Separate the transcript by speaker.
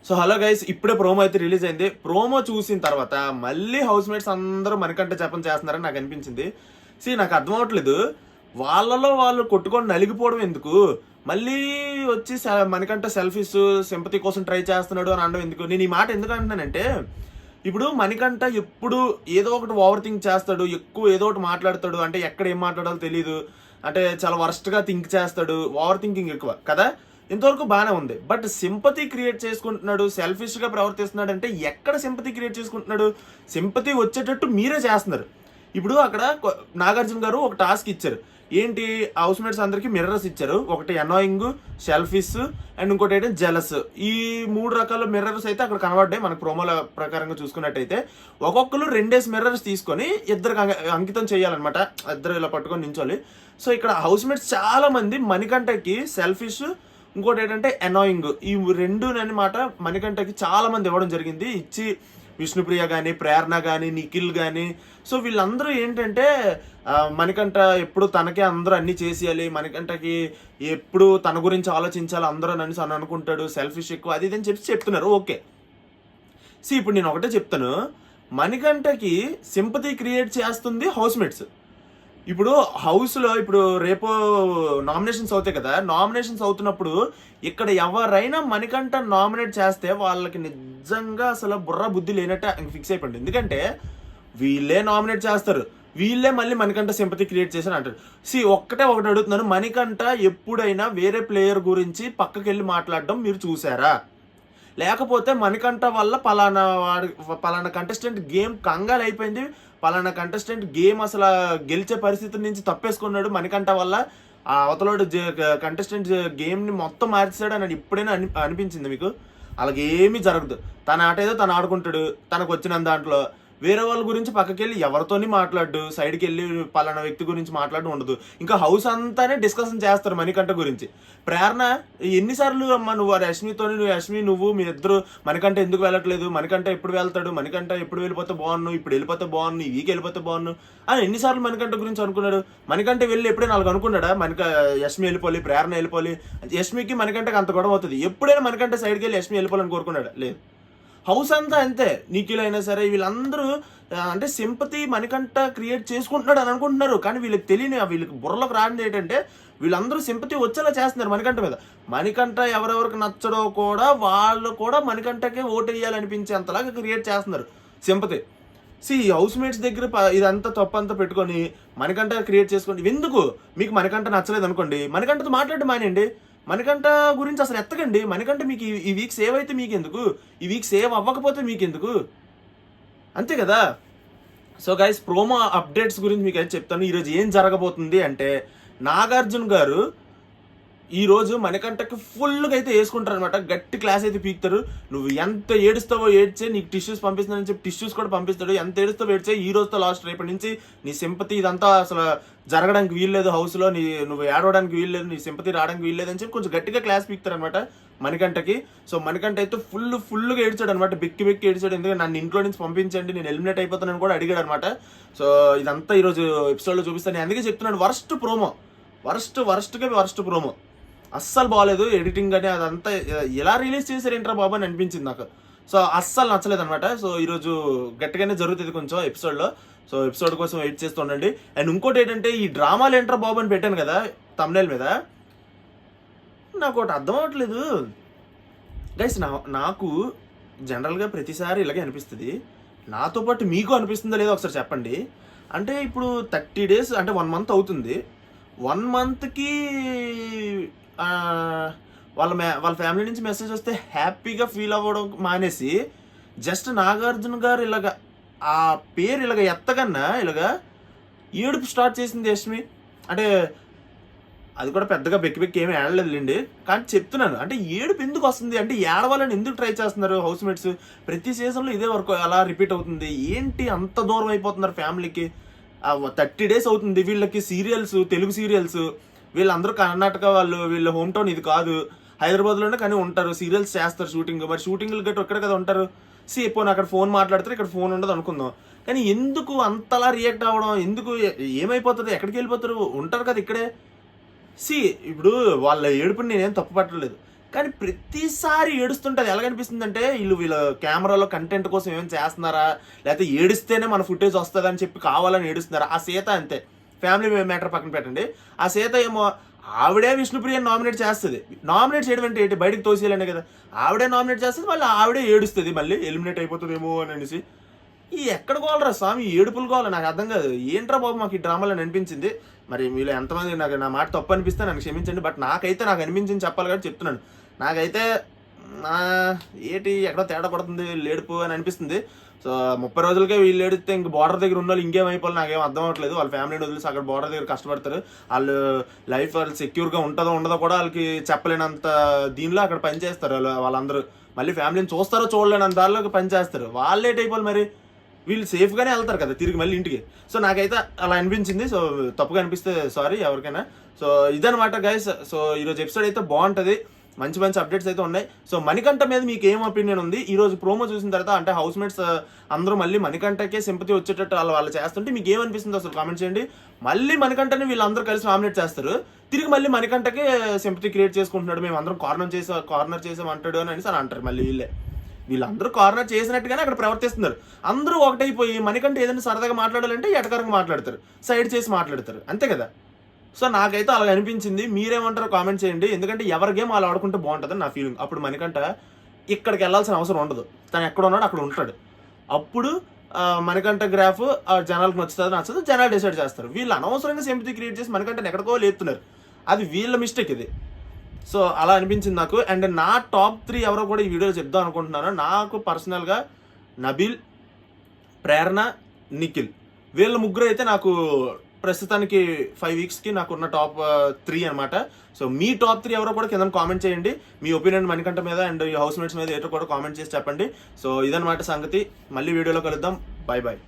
Speaker 1: So hello guys, ఇప్పుడే promo అయితే release అయింది. ప్రోమో చూసిన తర్వాత మళ్ళీ హౌస్ మేట్స్ అందరూ మనకంటే జపం చేస్తున్నారని నాకు అనిపించింది. నాకు అర్థం అవ్వట్లేదు, వాళ్ళలో వాళ్ళు కొట్టుకొని నలిగిపోవడం ఎందుకు, మళ్ళీ వచ్చి మనకంటే సెల్ఫీస్ సింపతి కోసం ట్రై చేస్తున్నాడు అని అనడం ఎందుకు. నేను ఈ మాట ఎందుకు అంటున్నానంటే, ఇప్పుడు మణికంఠ ఎప్పుడు ఏదో ఒకటి ఓవర్ థింక్ చేస్తాడు, ఎక్కువ ఏదో ఒకటి మాట్లాడతాడు, అంటే ఎక్కడ ఏం మాట్లాడాలో తెలియదు, అంటే చాలా వర్స్ట్గా థింక్ చేస్తాడు, ఓవర్ థింకింగ్ ఎక్కువ కదా. ఇంతవరకు బాగానే ఉంది, బట్ సింపతి క్రియేట్ చేసుకుంటున్నాడు, సెల్ఫిష్గా ప్రవర్తిస్తున్నాడు. అంటే ఎక్కడ సింపతి క్రియేట్ చేసుకుంటున్నాడు? సింపతి వచ్చేటట్టు మీరే చేస్తున్నారు. ఇప్పుడు అక్కడ నాగార్జున గారు ఒక టాస్క్ ఇచ్చారు, ఏంటి, హౌస్ మేట్స్ అందరికి మిర్రర్స్ ఇచ్చారు. ఒకటి అనాయింగ్, సెల్ఫిష్ అండ్ ఇంకోటి ఏంటంటే జెలస్. ఈ 3 రకాల మిర్రర్స్ అయితే అక్కడ కనబడ్డాయి మనకు ప్రోమోల ప్రకారంగా చూసుకున్నట్టయితే. ఒక్కొక్కరు 2 మిర్రర్స్ తీసుకొని ఇద్దరికి అంకితం చేయాలన్నమాట, ఇద్దరు ఇలా పట్టుకొని నించోలి. సో ఇక్కడ హౌస్ మేట్స్ చాలా మంది మణికంఠకి సెల్ఫిష్, ఇంకోటి ఏంటంటే అనాయింగ్, ఈ 2 అన్నమాట మణికంఠకి చాలా మంది ఇవ్వడం జరిగింది. ఇచ్చి విష్ణుప్రియ కానీ, ప్రేరణ కానీ, నిఖిల్ కానీ, సో వీళ్ళందరూ ఏంటంటే మణికంఠ ఎప్పుడు తనకే అందరూ అన్ని చేసేయాలి, మణికంఠకి ఎప్పుడు తన గురించి ఆలోచించాలి అందరూ అని అనుకుంటాడు, సెల్ఫిష్ ఎక్కువ, అది ఇది అని చెప్తున్నారు. ఓకే, ఇప్పుడు నేను ఒకటే చెప్తాను, మణికంఠకి సింపతి క్రియేట్ చేస్తుంది హౌస్ మేట్స్. ఇప్పుడు హౌస్లో ఇప్పుడు రేపు నామినేషన్స్ అవుతాయి కదా, నామినేషన్స్ అవుతున్నప్పుడు ఇక్కడ ఎవరైనా మణికంఠ నామినేట్ చేస్తే వాళ్ళకి నిజంగా అసలు బుర్ర బుద్ధి లేనట్టే ఫిక్స్ అయిపోయింది. ఎందుకంటే వీళ్ళే నామినేట్ చేస్తారు, వీళ్ళే మళ్ళీ మణికంఠ సింపతి క్రియేట్ చేశారు అంటారు. ఒకటి అడుగుతున్నాను, మణికంఠ ఎప్పుడైనా వేరే ప్లేయర్ గురించి పక్కకి వెళ్ళి మాట్లాడడం మీరు చూసారా? లేకపోతే మణికంఠ వల్ల పలానా కంటెస్టెంట్ గేమ్ కంగాలు అయిపోయింది, పలానా కంటెస్టెంట్ గేమ్ అసలు గెలిచే పరిస్థితి నుంచి తప్పేసుకున్నాడు మణికంఠ వల్ల, ఆ అవతలోడు కంటెస్టెంట్ గేమ్ని మొత్తం మార్చాడు అని ఎప్పుడైనా అనిపించింది మీకు? అలాగేమీ జరగదు. తన ఆట ఏదో తను ఆడుకుంటాడు, తనకు వచ్చిన దాంట్లో వేరే వాళ్ళ గురించి పక్కకి వెళ్ళి ఎవరితోని మాట్లాడు, సైడ్కి వెళ్ళి పలానా వ్యక్తి గురించి మాట్లాడడం ఉండదు. ఇంకా హౌస్ అంతానే డిస్కషన్ చేస్తారు మణికంఠ గురించి. ప్రేరణ ఎన్నిసార్లు అమ్మ నువ్వు యష్మి నువ్వు మీ ఇద్దరు మణికంఠ ఎందుకు వెళ్ళట్లేదు, మణికంఠ ఎప్పుడు వెళ్తాడు, మణికంఠ ఎప్పుడు వెళ్ళిపోతే బాగున్ను, ఇప్పుడు వెళ్ళిపోతే బాగున్ను, ఈ వీక్ వెళ్ళిపోతే బాగున్ను అని ఎన్నిసార్లు మణికంఠ గురించి అనుకున్నాడు. మణికంఠ వెళ్ళి ఎప్పుడైనా వాళ్ళకి అనుకున్నాడా యష్మి వెళ్ళిపోయి, ప్రేరణ వెళ్ళిపోయి? యష్మికి మణికంఠకి అంత గొడవ అవుతుంది, ఎప్పుడైనా మణికంఠ సైడ్కి వెళ్ళి యష్మి వెళ్ళిపోవాలని కోరుకున్నాడా? లేదు. హౌస్ అంతా అంతే, నిఖిల్ అయినా సరే వీళ్ళందరూ అంటే సింపతి మణికంఠ క్రియేట్ చేసుకుంటున్నాడు అని అనుకుంటున్నారు, కానీ వీళ్ళకి తెలియని, వీళ్ళకి బుర్రలోకి రానిది ఏంటంటే వీళ్ళందరూ సింపతి వచ్చేలా చేస్తున్నారు మణికంఠ మీద. మణికంఠ ఎవరెవరికి నచ్చడో కూడా వాళ్ళు కూడా మణికంఠకే ఓటు వేయాలనిపించేంతలాగా క్రియేట్ చేస్తున్నారు సింపతి. హౌస్ మేట్స్ దగ్గర ఇదంతా తప్పంతా పెట్టుకొని మణికంఠ క్రియేట్ చేసుకోండి. ఎందుకు మీకు మణికంఠ నచ్చలేదు అనుకోండి, మణికంఠతో మాట్లాడడం మానేయండి, మణికంఠ గురించి అసలు ఎత్తకండి. మణికంఠ మీకు ఈ వీక్ సేవ్ అయితే మీకెందుకు, ఈ వీక్ సేవ్ అవ్వకపోతే మీకెందుకు, అంతే కదా. సో గైస్, ప్రోమో అప్డేట్స్ గురించి మీకు అయితే చెప్తాను. ఈరోజు ఏం జరగబోతుంది అంటే, నాగార్జున గారు ఈరోజు మణికంఠకి ఫుల్గా అయితే వేసుకుంటారు అనమాట, గట్టి క్లాస్ అయితే పీకుతారు. నువ్వు ఎంత ఏడుస్తావో ఏడ్చే, నీకు టిష్యూస్ పంపిస్తానని చెప్పి టిష్యూస్ కూడా పంపిస్తాడు. ఎంత ఏడుస్తావో ఏడ్చే, ఈ రోజుతో లాస్ట్, రేపటి నుంచి నీ సింపతి ఇదంతా అసలు జరగడానికి వీల్లేదు, హౌస్లో నువ్వు ఏడవడానికి వీల్లేదు, నీ సింపతి రావడానికి వీల్లేదు అని చెప్పి కొంచెం గట్టిగా క్లాస్ పీకుతారు అనమాట మణికంఠకి. సో మణికంఠ అయితే ఫుల్గా ఏడ్చాడు అనమాట, బెక్కి ఏడ్చాడు. ఎందుకంటే నన్ను ఇంట్లో నుంచి పంపించండి, నేను ఎలిమినేట్ అయిపోతానని కూడా అడిగాడు అనమాట. సో ఇదంతా ఈరోజు ఎపిసోడ్లో చూపిస్తాను. అందుకే చెప్తున్నాను, వర్స్ట్ ప్రోమో అస్సలు బాగాలేదు. ఎడిటింగ్ అని అదంతా ఎలా రిలీజ్ చేశారు ఏంట్రా బాబు అని అనిపించింది నాకు. సో అస్సలు నచ్చలేదు అనమాట. సో ఈరోజు గట్టిగానే జరుగుతుంది కొంచెం ఎపిసోడ్లో. సో ఎపిసోడ్ కోసం వెయిట్ చేస్తూ ఉండండి. అండ్ ఇంకోటి ఏంటంటే, ఈ డ్రామాలు ఏంట్రా బాబు అని పెట్టాను కదా థంబ్నెయిల్ మీద, నాకు ఒకటి అర్థం అవ్వట్లేదు గైస్. నాకు జనరల్గా ప్రతిసారి ఇలాగే అనిపిస్తుంది, నాతో పాటు మీకు అనిపిస్తుందో లేదో ఒకసారి చెప్పండి. అంటే ఇప్పుడు 30 days అంటే 1 month అవుతుంది. 1 monthకి వాళ్ళ ఫ్యామిలీ నుంచి మెసేజ్ వస్తే హ్యాపీగా ఫీల్ అవ్వడం మానేసి, జస్ట్ నాగార్జున గారు ఇలాగ ఆ పేరు ఇలాగ ఎత్తగన్నా ఇలాగా ఏడుపు స్టార్ట్ చేసింది యష్మి. అంటే అది కూడా పెద్దగా బెక్కి ఏమి ఏడలేదులేండి, కానీ చెప్తున్నాను, అంటే ఏడుపు ఎందుకు వస్తుంది, అంటే ఏడవాలని ఎందుకు ట్రై చేస్తున్నారు హౌస్ మేట్స్? ప్రతి సీజన్లో ఇదే వర్క్ అలా రిపీట్ అవుతుంది, ఏంటి అంత దూరం అయిపోతున్నారు ఫ్యామిలీకి? 30 days అవుతుంది వీళ్ళకి సీరియల్స్, తెలుగు సీరియల్స్, వీళ్ళందరూ కర్ణాటక వాళ్ళు, వీళ్ళ హోమ్ టౌన్ ఇది కాదు, హైదరాబాద్లోనే కానీ ఉంటారు, సీరియల్స్ చేస్తారు, షూటింగ్. మరి షూటింగ్లు గట్రా ఎక్కడ కదా ఉంటారు. పోనీ అక్కడ ఫోన్ మాట్లాడతారు, ఇక్కడ ఫోన్ ఉండదు అనుకుందాం, కానీ ఎందుకు అంతలా రియాక్ట్ అవ్వడం? ఎందుకు? ఏమైపోతుంది? ఎక్కడికి వెళ్ళిపోతారు? ఉంటారు కదా ఇక్కడే. ఇప్పుడు వాళ్ళ ఏడుపుని నేనేం తప్పు పట్టలేదు, కానీ ప్రతిసారి ఏడుస్తుంటే అది ఎలాగనిపిస్తుంది అంటే వీళ్ళ కెమెరాలో కంటెంట్ కోసం ఏమైనా చేస్తున్నారా, లేకపోతే ఏడిస్తేనే మన ఫుటేజ్ వస్తుంది అని చెప్పి కావాలని ఏడుస్తున్నారా. ఆ సీత అంతే, ఫ్యామిలీ మ్యాటర్ పక్కన పెట్టండి. ఆ సీత ఏమో ఆవిడే విష్ణుప్రియని నామినేట్ చేస్తుంది. నామినేట్ చేయడం అంటే ఏంటి, బయటకు తోసేయాలనే కదా. ఆవిడే నామినేట్ చేస్తుంది, మళ్ళీ ఆవిడే ఏడుస్తుంది, మళ్ళీ ఎలిమినేట్ అయిపోతుందేమో అని అనేసి. ఈ ఎక్కడ గోలరా స్వామి, ఏడుపులు గోల, నాకు అర్థం కాదు. ఏంట్రా బాబు మాకు ఈ డ్రామాలో అనిపించింది. మరి మీలో ఎంతమంది నాకు నా మాట తప్పు అనిపిస్తే నన్ను క్షమించండి. బట్ నాకైతే నాకు అనిపించింది చెప్పాలి కాబట్టి చెప్తున్నాను. నాకైతే ఏంటి ఎక్కడో తేడా పడుతుంది, ఏడుపు అని అనిపిస్తుంది. సో 30 రోజులకే వీళ్ళు ఏడితే ఇంక బార్డర్ దగ్గర ఉన్న వాళ్ళు ఇంకేమైపోవాలి నాకేం అర్థం అవ్వట్లేదు. వాళ్ళ ఫ్యామిలీని వదిలేసి అక్కడ బార్డర్ దగ్గర కష్టపడతారు. వాళ్ళు లైఫ్ వాళ్ళు సెక్యూర్గా ఉంటుందో ఉండదో కూడా వాళ్ళకి చెప్పలేనంత దీనిలో అక్కడ పనిచేస్తారు వాళ్ళందరూ. మళ్ళీ ఫ్యామిలీని చూస్తారో చూడలేనంత దానిలోకి పనిచేస్తారు. వాళ్ళు లేట్ అయిపోవాలి, మరి వీళ్ళు సేఫ్గానే వెళ్తారు కదా తిరిగి మళ్ళీ ఇంటికి. సో నాకైతే అలా అనిపించింది. సో తప్పుగా అనిపిస్తే సారీ ఎవరికైనా. సో ఇదనమాట గైస్. సో ఈరోజు ఎపిసోడ్ అయితే బాగుంటుంది, మంచి మంచి అప్డేట్స్ అయితే ఉన్నాయి. సో మణికంఠ మీద మీకు ఏం ఒపీనియన్ ఉంది? ఈ రోజు ప్రోమో చూసిన తర్వాత అంటే హౌస్ మేట్స్ అందరూ మళ్ళీ మణికంఠకే సింపతి వచ్చేటట్టు వాళ్ళు చేస్తుంటే మీకు ఏమనిపిస్తుంది అసలు కామెంట్ చేయండి. మళ్ళీ మణికంఠని వీళ్ళందరూ కలిసి నామినేట్ చేస్తారు, తిరిగి మళ్ళీ మణికంఠకే సింపతి క్రియేట్ చేసుకుంటున్నాడు, మేము అందరం కార్నర్ చేసామంటాడు అని అని అంటారు. మళ్ళీ వీళ్ళందరూ కార్నర్ చేసినట్టుగానే అక్కడ ప్రవర్తిస్తున్నారు. అందరూ ఒకటైపోయి మణికంఠ ఏదైనా సరదాగా మాట్లాడాలంటే ఎటకరంగా మాట్లాడతారు, సైడ్ చేసి మాట్లాడతారు, అంతే కదా. సో నాకైతే అలా అనిపించింది. మీరేమంటారో కామెంట్ చేయండి. ఎందుకంటే ఎవరి గేమ్ వాళ్ళు ఆడుకుంటే బాగుంటుందని నా ఫీలింగ్. అప్పుడు మణికంఠ ఇక్కడికి వెళ్ళాల్సిన అవసరం ఉండదు, తను ఎక్కడ ఉన్నాడు అక్కడ ఉంటాడు. అప్పుడు మణికంఠ గ్రాఫ్ జనాలకు నచ్చదు, జనాలు డిసైడ్ చేస్తారు. వీళ్ళు అనవసరంగా సింపతి క్రియేట్ చేసి మణికంఠని ఎక్కడికో లేపుతున్నారు. అది వీళ్ళ మిస్టేక్ ఇది. సో అలా అనిపించింది నాకు. అండ్ నా టాప్ 3 ఎవరో కూడా ఈ వీడియోలో చెప్దాం అనుకుంటున్నాను. నాకు పర్సనల్గా నబీల్, ప్రేరణ, నిఖిల్, వీళ్ళ ముగ్గురు అయితే నాకు ప్రస్తుతానికి 5 వీక్స్కి నాకున్న టాప్ 3 అనమాట. సో మీ టాప్ 3 ఎవరో కూడా కింద కామెంట్ చేయండి. మీ ఒపీనియన్ మణికంఠ మీద అండ్ ఈ హౌస్ మేట్స్ మీద ఏటో కూడా కామెంట్ చేసి చెప్పండి. సో ఇదనమాట సంగతి. మళ్ళీ వీడియోలో కలుద్దాం. Bye bye.